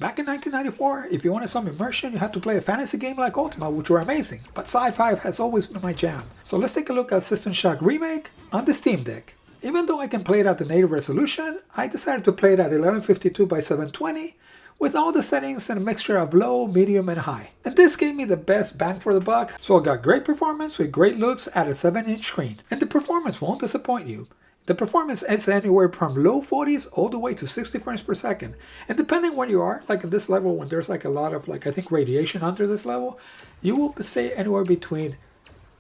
Back in 1994, if you wanted some immersion, you had to play a fantasy game like Ultima, which were amazing, but sci-fi has always been my jam. So let's take a look at System Shock Remake on the Steam Deck. Even though I can play it at the native resolution, I decided to play it at 1152 by 720 with all the settings and a mixture of low, medium, and high. And this gave me the best bang for the buck, so I got great performance with great looks at a 7-inch screen. And the performance won't disappoint you. The performance is anywhere from low 40s all the way to 60 frames per second. And depending where you are, like at this level, when there's like a lot of I think radiation under this level, you will stay anywhere between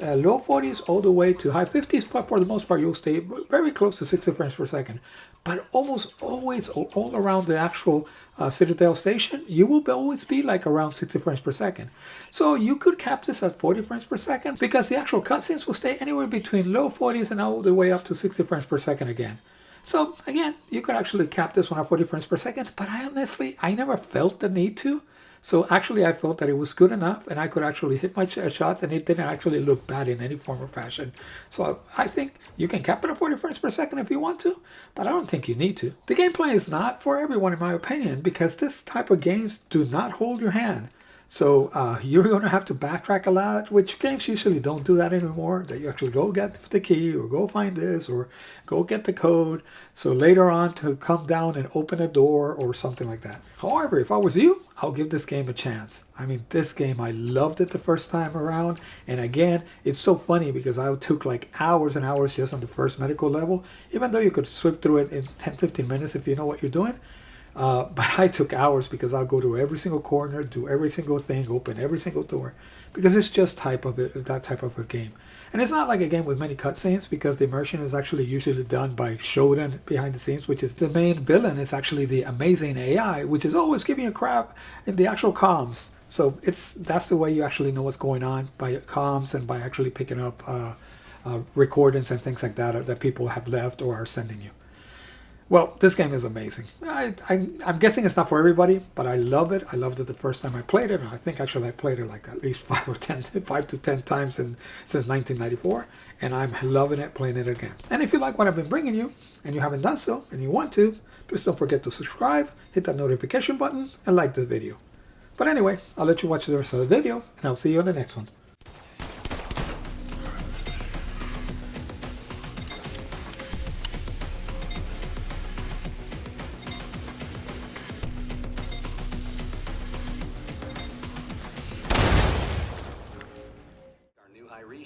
low 40s all the way to high 50s, but for the most part you'll stay very close to 60 frames per second. But almost always all around the actual Citadel station, you will always be like around 60 frames per second. So you could cap this at 40 frames per second because the actual cutscenes will stay anywhere between low 40s and all the way up to 60 frames per second again. So again, you could actually cap this one at 40 frames per second, but I never felt the need to. So actually I felt that it was good enough and I could actually hit my shots and it didn't actually look bad in any form or fashion. So I think you can cap it at 40 frames per second if you want to, but I don't think you need to. The gameplay is not for everyone in my opinion because this type of games do not hold your hand. So you're going to have to backtrack a lot, which games usually don't do that anymore, that you actually go get the key or go find this or go get the code. So later on to come down and open a door or something like that. However, if I was you, I'll give this game a chance. I mean, this game, I loved it the first time around. And again, it's so funny because I took like hours and hours just on the first medical level, even though you could sweep through it in 10-15 minutes if you know what you're doing. But I took hours because I'll go to every single corner, do every single thing, open every single door, because it's just that type of a game. And it's not like a game with many cutscenes because the immersion is actually usually done by Shodan behind the scenes, which is the main villain is actually the amazing AI, which is always giving you crap in the actual comms. So that's the way you actually know what's going on, by comms and by actually picking up recordings and things like that people have left or are sending you. Well, this game is amazing. I'm guessing it's not for everybody, but I love it. I loved it the first time I played it, and I think actually I played it like at least 5 to 10 times since 1994, and I'm loving it, playing it again. And if you like what I've been bringing you, and you haven't done so, and you want to, please don't forget to subscribe, hit that notification button, and like the video. But anyway, I'll let you watch the rest of the video, and I'll see you on the next one.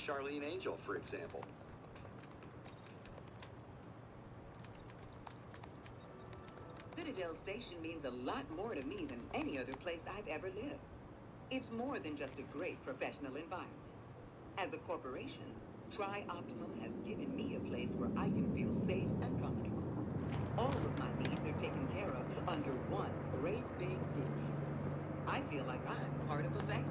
Charlene Angel, for example. Citadel Station means a lot more to me than any other place I've ever lived. It's more than just a great professional environment. As a corporation, TriOptimum has given me a place where I can feel safe and comfortable. All of my needs are taken care of under one great big roof. I feel like I'm part of a family.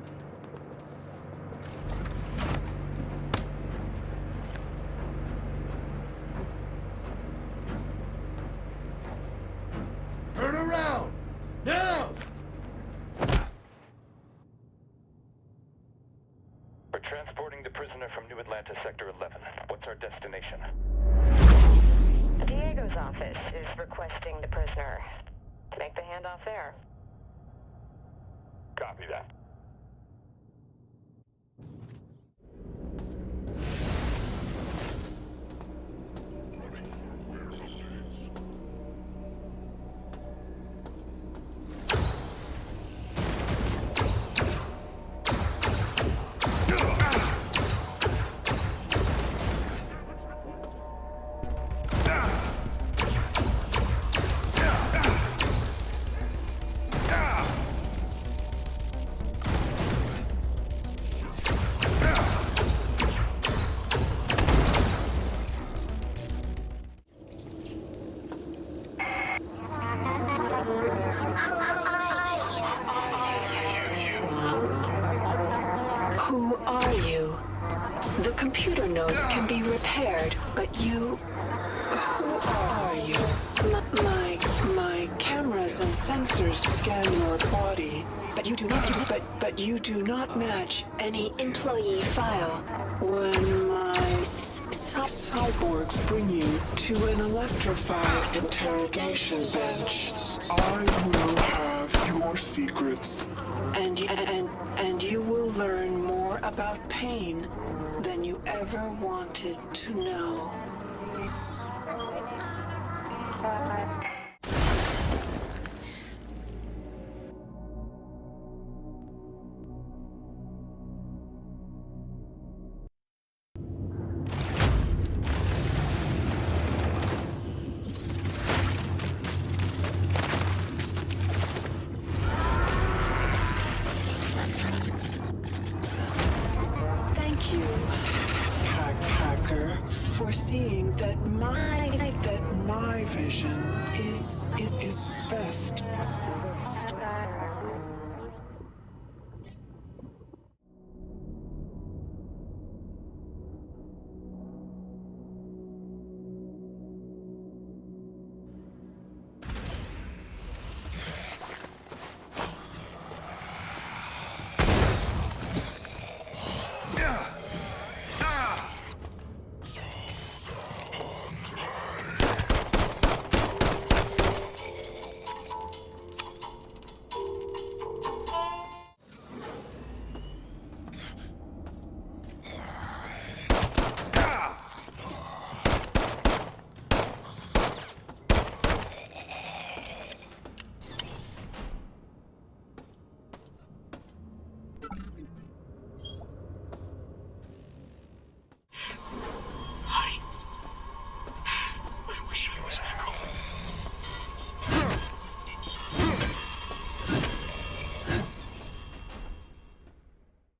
Turn around! Now! We're transporting the prisoner from New Atlanta, Sector 11. What's our destination? Diego's office is requesting the prisoner. Make the handoff there. Copy that. Who are you? The computer nodes can be repaired, but you... Who are you? My cameras and sensors scan your body, but you do not match any employee file. When my cyborgs bring you to an electrified interrogation bench, I will have your more secrets. And you will learn more about pain than you ever wanted to know. Thank you, hacker, for seeing that my vision is best.